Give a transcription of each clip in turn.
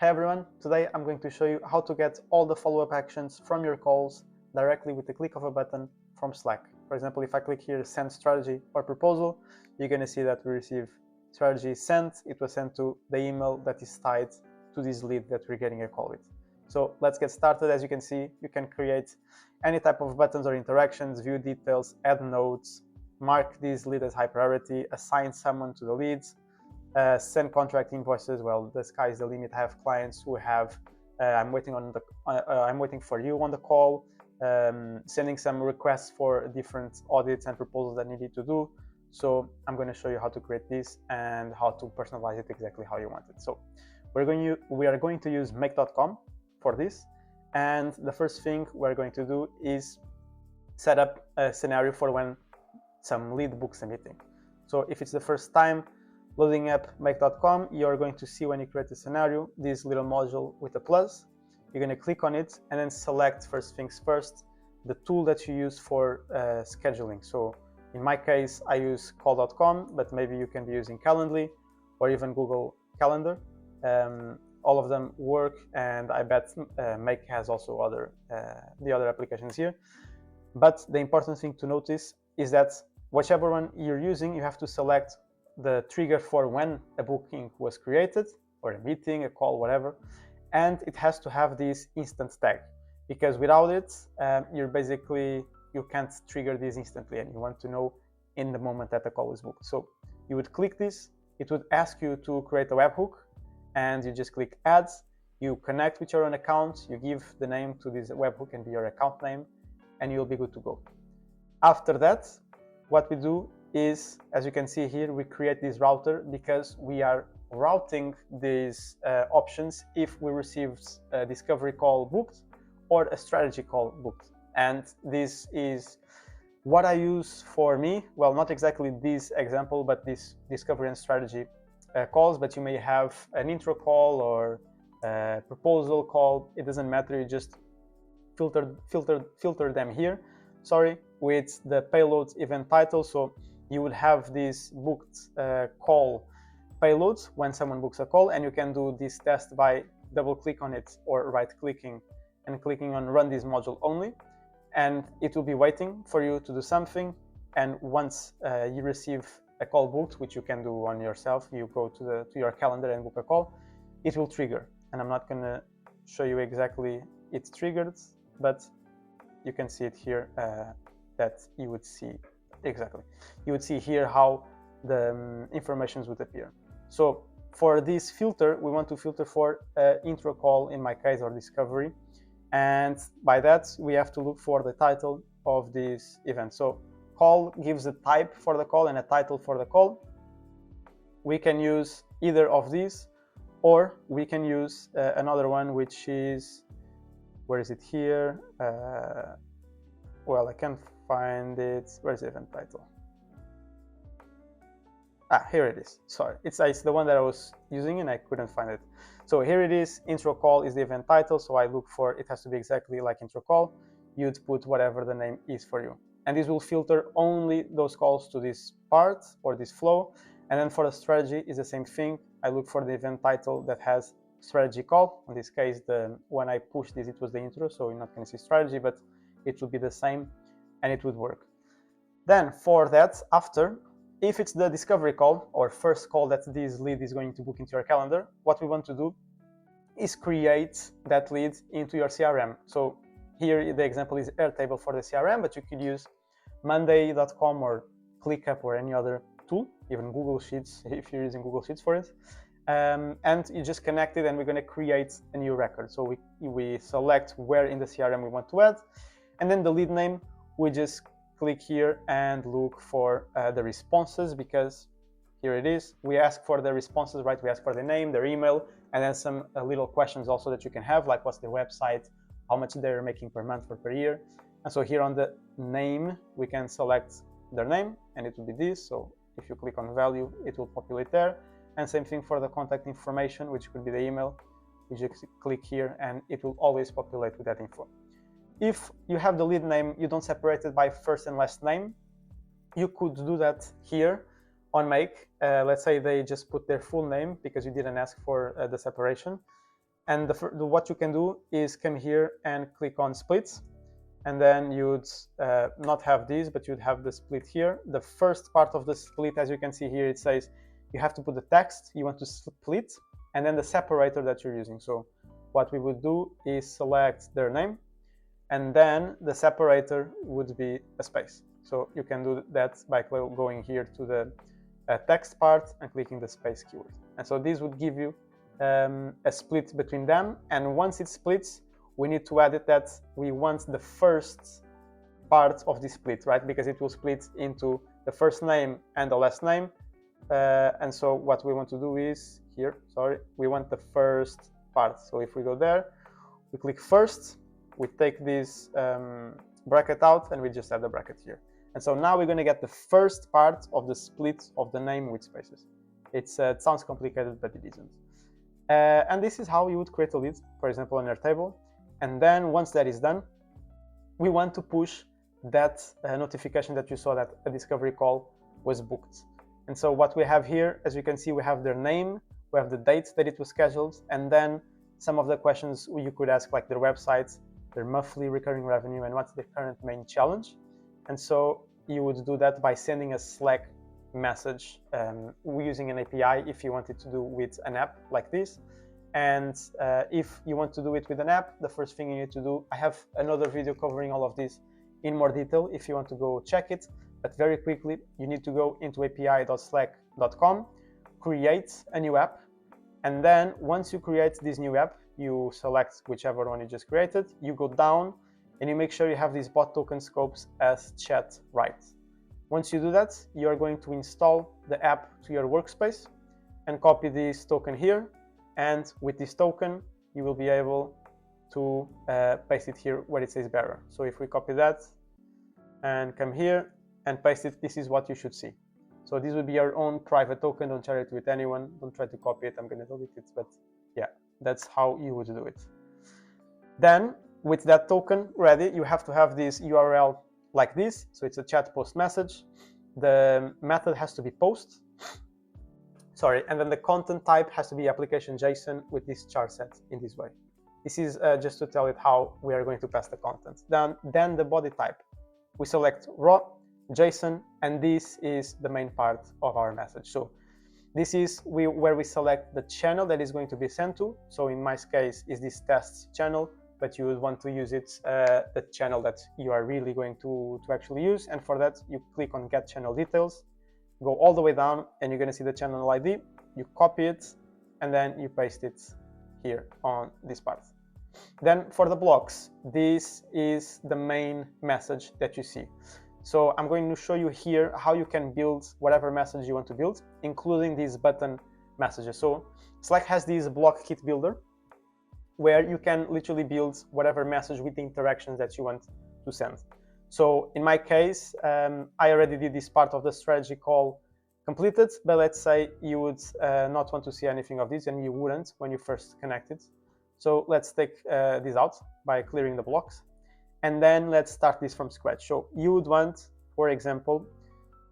Hey everyone, today I'm going to show you how to get all the follow-up actions from your calls directly with the click of a button from Slack. For example, if I click here send strategy or proposal, you're going to see that we receive strategy sent. It was sent to the email that is tied to this lead that we're getting a call with. So let's get started. As you can see, you can create any type of buttons or interactions, view details, add notes, mark this lead as high priority, assign someone to the leads, send contract invoices. Well, the sky's the limit. I have clients who have I'm waiting for you on the call, sending some requests for different audits and proposals that needed to do. So I'm going to show you how to create this and how to personalize it exactly how you want it. So we are going to use make.com for this, and the first thing we're going to do is set up a scenario for when some lead books a meeting. So if it's the first time loading up make.com, you're going to see when you create a scenario this little module with a plus. You're going to click on it and then select, first things first, the tool that you use for scheduling. So in my case, I use call.com, but maybe you can be using Calendly or even Google Calendar. All of them work, and I bet Make has also the other applications here. But the important thing to notice is that whichever one you're using, you have to select the trigger for when a booking was created, or a meeting, a call, whatever, and it has to have this instant tag, because without it, you can't trigger this instantly, and you want to know in the moment that the call is booked. So you would click this, it would ask you to create a webhook, and you just click ads, you connect with your own account, you give the name to this webhook and be your account name, and you'll be good to go. After that, what we do is, as you can see here, we create this router because we are routing these options if we received a discovery call booked or a strategy call booked. And this is what I use for me. Well, not exactly this example, but this discovery and strategy calls, but you may have an intro call or a proposal call. It doesn't matter, you just filter them here, with the payload event title. So you would have this booked call payloads when someone books a call, and you can do this test by double click on it or right clicking and clicking on run this module only, and it will be waiting for you to do something. And once you receive a call booked, which you can do on yourself, you go to your calendar and book a call, it will trigger. And I'm not going to show you exactly it's triggered, but you can see it here, that you would see exactly. You would see here how the informations would appear. So for this filter, we want to filter for intro call in my case, or discovery. And by that, we have to look for the title of this event. So call gives a type for the call and a title for the call. We can use either of these, or we can use another one, which is, where is it here? Well, I can't find it. Where's the event title? Here it is. Sorry, it's the one that I was using and I couldn't find it. So here it is. Intro call is the event title. So I look for, it has to be exactly like intro call. You'd put whatever the name is for you. And this will filter only those calls to this part or this flow. And then for the strategy is the same thing. I look for the event title that has strategy call. In this case, when I push this, it was the intro, so you're not going to see strategy, but it would be the same and it would work. Then for that, after, if it's the discovery call or first call that this lead is going to book into your calendar, what we want to do is create that lead into your CRM. So here the example is Airtable for the CRM, but you could use Monday.com or ClickUp or any other tool, even Google Sheets if you're using Google Sheets for it. And you just connect it, and we're going to create a new record. So we select where in the CRM we want to add, and then the lead name, we just click here and look for the responses, because here it is. We ask for the responses, right? We ask for the name, their email, and then some little questions also that you can have, like what's their website, how much they're making per month or per year. And so here on the name, we can select their name, and it will be this. So if you click on value, it will populate there. And same thing for the contact information, which could be the email. You just click here and it will always populate with that info. If you have the lead name, you don't separate it by first and last name. You could do that here on Make. Let's say they just put their full name because you didn't ask for the separation. And what you can do is come here and click on splits, and then you'd not have these, but you'd have the split here. The first part of the split, as you can see here, it says you have to put the text you want to split and then the separator that you're using. So what we would do is select their name, and then the separator would be a space. So you can do that by going here to the text part and clicking the space keyword. And so this would give you a split between them. And once it splits, we need to add it that we want the first part of the split, right? Because it will split into the first name and the last name. And so what we want to do is here, we want the first part. So if we go there, we click first, we take this bracket out, and we just add the bracket here. And so now we're going to get the first part of the split of the name with spaces. It sounds complicated, but it isn't. And this is how you would create a lead, for example, on your table. And then once that is done, we want to push that notification that you saw that a discovery call was booked. And so what we have here, as you can see, we have their name, we have the date that it was scheduled, and then some of the questions you could ask, like their website, their monthly recurring revenue, and what's the current main challenge. And so you would do that by sending a Slack message using an API if you wanted to do with an app like this. And if you want to do it with an app, the first thing you need to do, I have another video covering all of this in more detail if you want to go check it, but very quickly you need to go into api.slack.com, create a new app, and then once you create this new app, you select whichever one you just created, you go down and you make sure you have these bot token scopes as chat right. Once you do that, you are going to install the app to your workspace and copy this token here. And with this token, you will be able to paste it here where it says bearer. So if we copy that and come here and paste it, this is what you should see. So this will be your own private token. Don't share it with anyone. Don't try to copy it. I'm going to delete it. But yeah, that's how you would do it. Then with that token ready, you have to have this URL like this. So it's a chat post message. The method has to be post. And then the content type has to be application JSON with this char set in this way. This is just to tell it how we are going to pass the content. Then the body type. We select raw, JSON, and this is the main part of our message. So this is where we select the channel that is going to be sent to. So in my case is this test channel, but you would want to use it, the channel that you are really going to actually use. And for that, you click on Get Channel Details, go all the way down, and you're going to see the channel ID. You copy it, and then you paste it here on this part. Then for the blocks, this is the main message that you see. So I'm going to show you here how you can build whatever message you want to build, including these button messages. So Slack has this block kit builder where you can literally build whatever message with the interactions that you want to send. So in my case, I already did this part of the strategy call completed, but let's say you would not want to see anything of this, and you wouldn't when you first connected. So let's take this out by clearing the blocks, and then let's start this from scratch. So you would want, for example,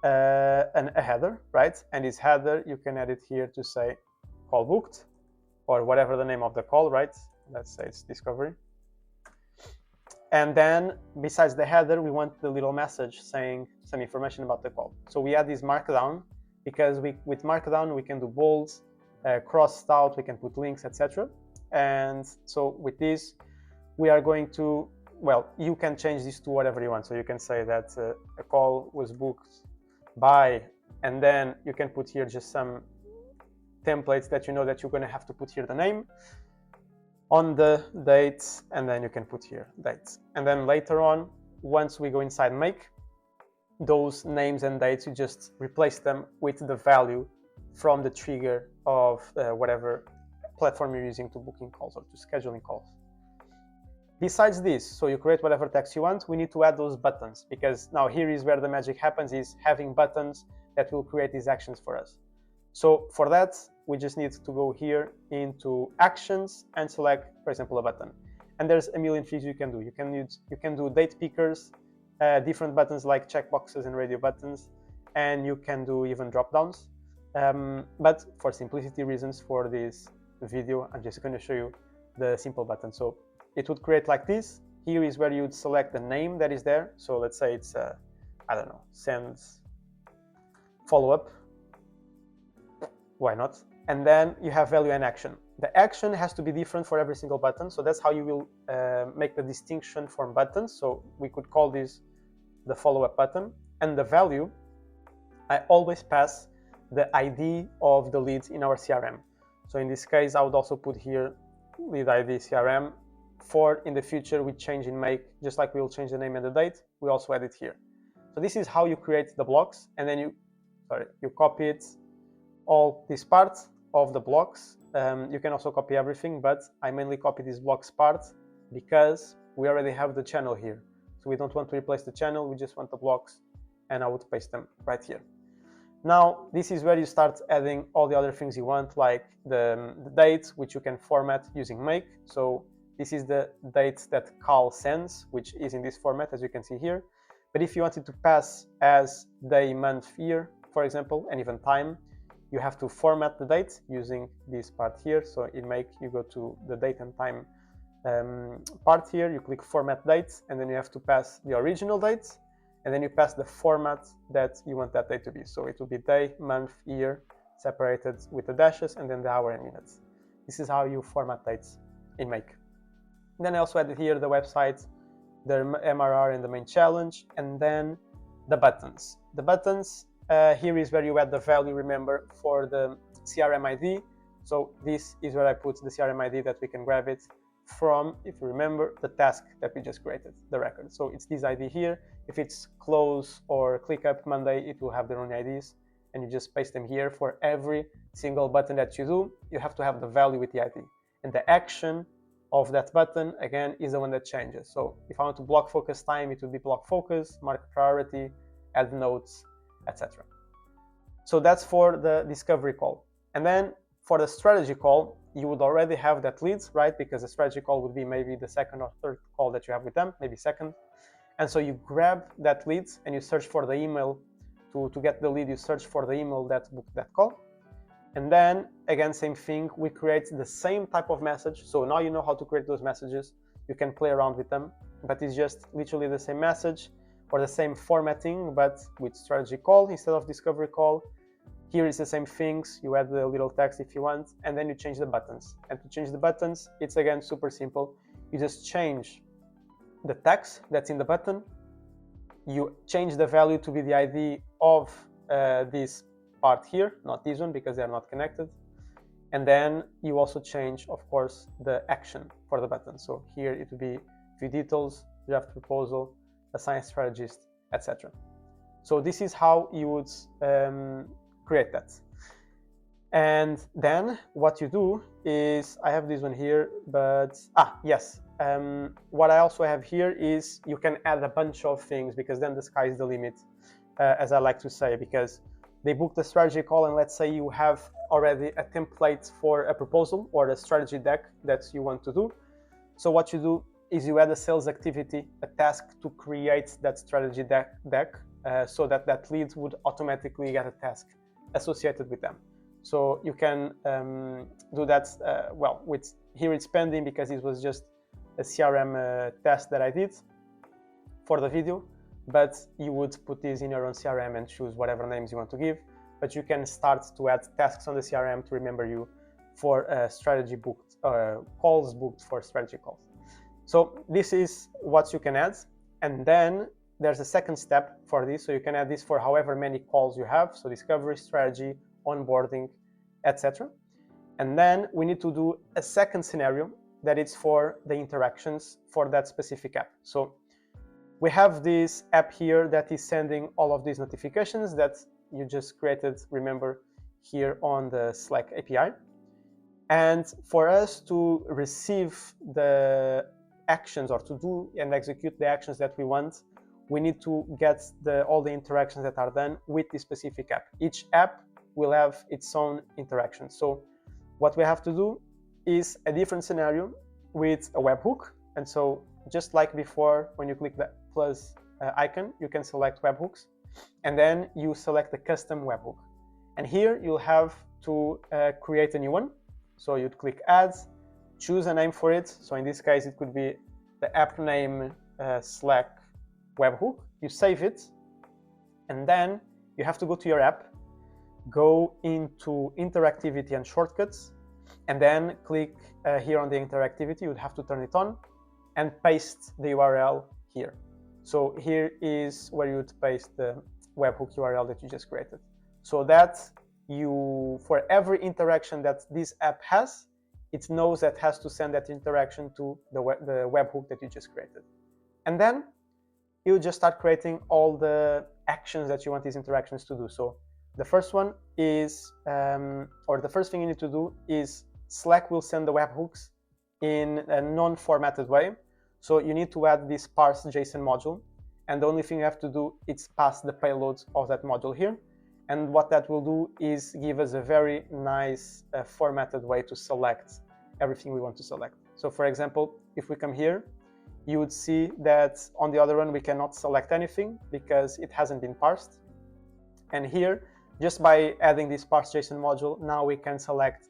a header, right? And this header, you can edit here to say call booked, or whatever the name of the call, right? Let's say it's discovery. And then besides the header, we want the little message saying some information about the call. So we add this markdown because with markdown, we can do bold, crossed out, we can put links, etc. And so with this, we are going to, well, you can change this to whatever you want. So you can say that a call was booked by, and then you can put here just some templates that you know that you're going to have to put here the name on the dates, and then you can put here dates. And then later on, once we go inside make, those names and dates, you just replace them with the value from the trigger of whatever platform you're using to booking calls or to scheduling calls. Besides this, so you create whatever text you want, we need to add those buttons, because now here is where the magic happens, is having buttons that will create these actions for us. So for that, we just need to go here into actions and select, for example, a button. And there's a million things you can do. You can do date pickers, different buttons like checkboxes and radio buttons, and you can do even drop downs. But for simplicity reasons for this video, I'm just going to show you the simple button. So it would create like this. Here is where you would select the name that is there. So let's say it's, I don't know, send follow-up. Why not? And then you have value and action. The action has to be different for every single button. So that's how you will make the distinction from buttons. So we could call this the follow-up button. And the value, I always pass the ID of the lead in our CRM. So in this case, I would also put here lead ID CRM. For in the future, we change in make, just like we will change the name and the date, we also add it here. So this is how you create the blocks, and then you copy it, all these parts of the blocks. You can also copy everything, but I mainly copy these blocks parts because we already have the channel here. So we don't want to replace the channel, we just want the blocks, and I would paste them right here. Now, this is where you start adding all the other things you want, like the date, which you can format using make. So this is the date that Cal sends, which is in this format, as you can see here. But if you wanted to pass as day, month, year, for example, and even time, you have to format the date using this part here. So in make, you go to the date and time part here, you click format dates, and then you have to pass the original dates, and then you pass the format that you want that date to be. So it will be day, month, year, separated with the dashes, and then the hour and minutes. This is how you format dates in make. Then I also added here the website, the MRR and the main challenge, and then the buttons. The buttons, here is where you add the value, remember, for the CRM ID. So this is where I put the CRM ID that we can grab it from, if you remember, the task that we just created, the record. So it's this ID here. If it's close or click up Monday, it will have their own IDs, and you just paste them here. For every single button that you do, you have to have the value with the ID. And the action of that button, again, is the one that changes. So if I want to block focus time, it would be block focus, mark priority, add notes, etc. So that's for the discovery call. And then for the strategy call, you would already have that leads, right? Because the strategy call would be maybe the second or third call that you have with them, maybe second. And so you grab that lead and you search for the email. To get the lead, you search for the email that booked that call. And then, again, same thing, we create the same type of message. So now you know how to create those messages. You can play around with them, but it's just literally the same message or the same formatting, but with strategy call instead of discovery call. Here is the same things, you add the little text if you want, and then you change the buttons. And to change the buttons, it's again super simple. You just change the text that's in the button, you change the value to be the ID of this part here, not this one because they are not connected. And then you also change, of course, the action for the button. So here it will be view details, draft proposal, assign strategist, etc. So this is how you would create that. And then what you do is, I have this one here, but yes, what I also have here is you can add a bunch of things, because then the sky is the limit, as I like to say, because they book the strategy call, and let's say you have already a template for a proposal or a strategy deck that you want to do. So what you do is you add a sales activity, a task to create that strategy deck, so that that lead would automatically get a task associated with them. So you can do that, well, with here it's pending because it was just a CRM test that I did for the video, but you would put this in your own CRM and choose whatever names you want to give. But you can start to add tasks on the CRM to remember you for strategy booked, calls booked for strategy calls. So this is what you can add. And then there's a second step for this. So you can add this for however many calls you have. So discovery, strategy, onboarding, etc. And then we need to do a second scenario that is for the interactions for that specific app. So we have this app here that is sending all of these notifications that you just created, remember, here on the Slack API. And for us to receive the actions or to do and execute the actions that we want, we need to get all the interactions that are done with this specific app. Each app will have its own interaction. So what we have to do is a different scenario with a webhook. And so just like before, when you click the plus icon, you can select webhooks, and then you select the custom webhook. And here you'll have to create a new one. So you'd click add, choose a name for it. So in this case, it could be the app name Slack webhook. You save it, and then you have to go to your app, go into interactivity and shortcuts, and then click here on the interactivity. You'd have to turn it on and paste the URL here. So here is where you would paste the webhook URL that you just created. So that you, for every interaction that this app has, it knows that has to send that interaction to the webhook that you just created. And then you just start creating all the actions that you want these interactions to do. So the first one is, or the first thing you need to do is Slack will send the webhooks in a non-formatted way. So you need to add this parse JSON module. And the only thing you have to do is pass the payload of that module here. And what that will do is give us a very nice formatted way to select everything we want to select. So for example, if we come here, you would see that on the other one, we cannot select anything because it hasn't been parsed. And here, just by adding this parse JSON module, now we can select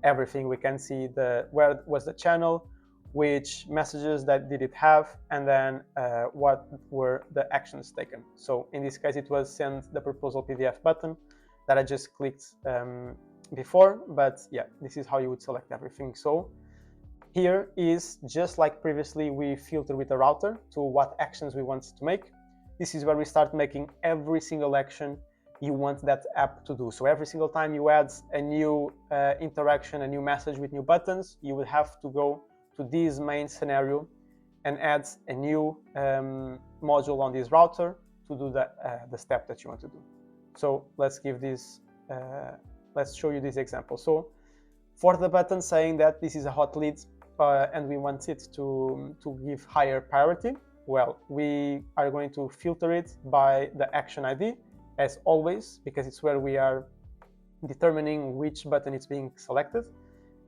everything. We can see where was the channel, which messages that did it have, and then what were the actions taken. So in this case, it was send the proposal PDF button that I just clicked before, but yeah, this is how you would select everything. So here is just like previously, we filter with the router to what actions we want to make. This is where we start making every single action you want that app to do. So every single time you add a new interaction, a new message with new buttons, you will have to go to this main scenario and add a new module on this router to do the step that you want to do. So let's give this, let's show you this example. So for the button saying that this is a hot lead and we want it to give higher priority, well, we are going to filter it by the action ID as always, because it's where we are determining which button is being selected.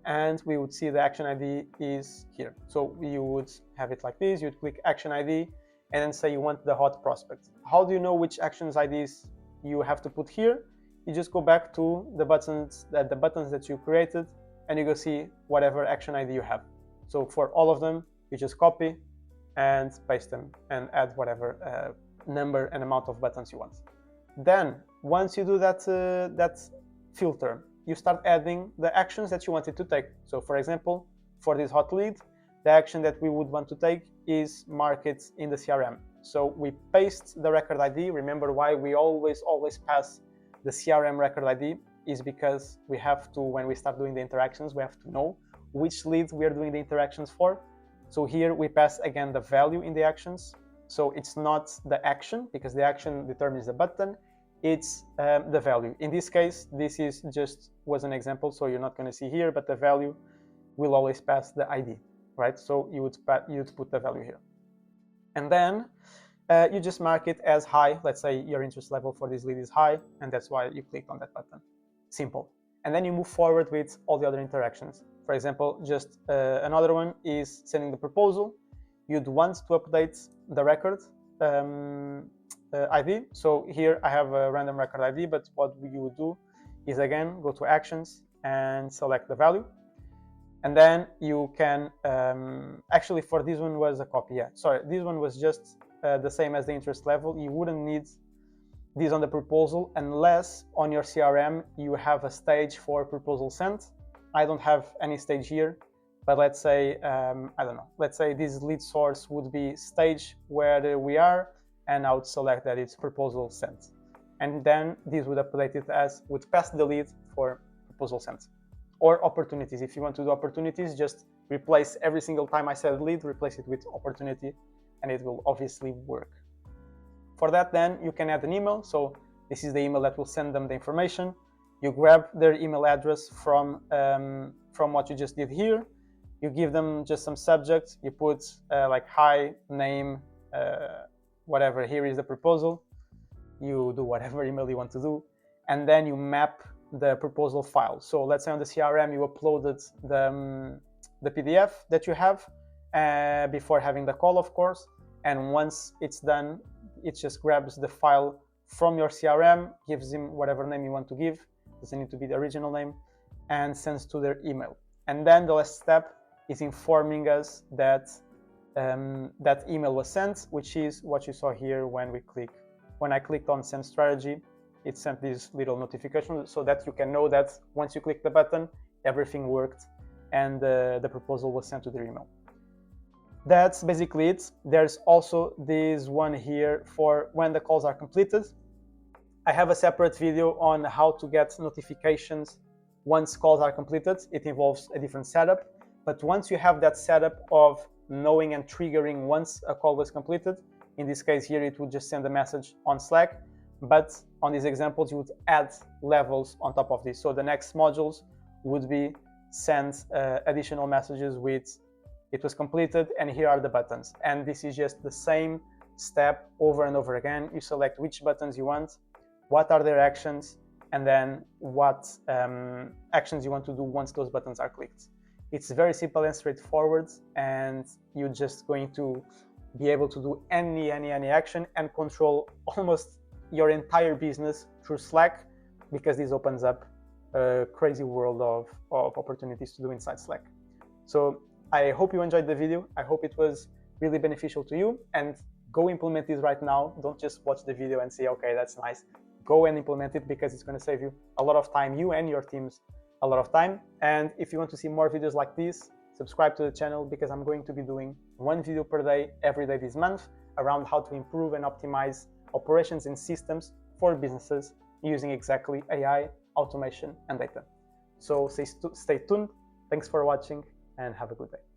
And we would see the action ID is here. So you would have it like this. You'd click action ID and then say you want the hot prospect. How do you know which actions IDs you have to put here? You just go back to the buttons that you created and you go see whatever action ID you have. So for all of them, you just copy and paste them and add whatever number and amount of buttons you want. Then once you do that filter, you start adding the actions that you wanted to take. So for example, for this hot lead, the action that we would want to take is mark it in the CRM. So we paste the record ID. Remember why we always pass the CRM record ID is because we have to, when we start doing the interactions, we have to know which lead we are doing the interactions for. So here we pass again the value in the actions. So it's not the action because the action determines the button. It's the value. In this case, this is was an example, so you're not going to see here, but the value will always pass the ID, right? So you'd put the value here. And then you just mark it as high. Let's say your interest level for this lead is high, and that's why you clicked on that button. Simple. And then you move forward with all the other interactions. For example, just another one is sending the proposal. You'd want to update the record ID. So here I have a random record ID, but what you would do is again go to actions and select the value. And then you can actually for this one was a copy. Yeah, sorry, this one was just the same as the interest level. You wouldn't need this on the proposal unless on your CRM you have a stage for proposal sent. I don't have any stage here, but let's say I don't know, let's say this lead source would be stage where we are, and I would select that it's proposal sent. And then this would update it as would pass the lead for proposal sent. Or opportunities. If you want to do opportunities, just replace every single time I said lead, replace it with opportunity, and it will obviously work. For that, then you can add an email. So this is the email that will send them the information. You grab their email address from what you just did here. You give them just some subject. You put like hi, name, whatever. Here is the proposal. You do whatever email you want to do, and then you map the proposal file. So let's say on the CRM you uploaded the PDF that you have before having the call, of course. And once it's done, it just grabs the file from your CRM, gives him whatever name you want to give. Doesn't need to be the original name, and sends to their email. And then the last step is informing us that that email was sent, which is what you saw here when I clicked on send strategy. It sent this little notification so that you can know that once you click the button, everything worked and the proposal was sent to their email. That's basically it. There's also this one here for when the calls are completed. I have a separate video on how to get notifications once calls are completed. It involves a different setup, but once you have that setup of knowing and triggering once a call was completed, in this case here it would just send a message on Slack, but on these examples you would add levels on top of this. So the next modules would be send additional messages with it was completed and here are the buttons, and this is just the same step over and over again. You select which buttons you want, what are their actions, and then what actions you want to do once those buttons are clicked. It's very simple and straightforward, and you're just going to be able to do any action and control almost your entire business through Slack, because this opens up a crazy world of opportunities to do inside Slack. So I hope you enjoyed the video. I hope it was really beneficial to you, and go implement this right now. Don't just watch the video and say, okay, that's nice. Go and implement it, because it's going to save you a lot of time, you and your teams a lot of time. And if you want to see more videos like this, subscribe to the channel, because I'm going to be doing one video per day every day this month around how to improve and optimize operations and systems for businesses using exactly AI, automation, and data. So stay tuned. Thanks for watching and have a good day.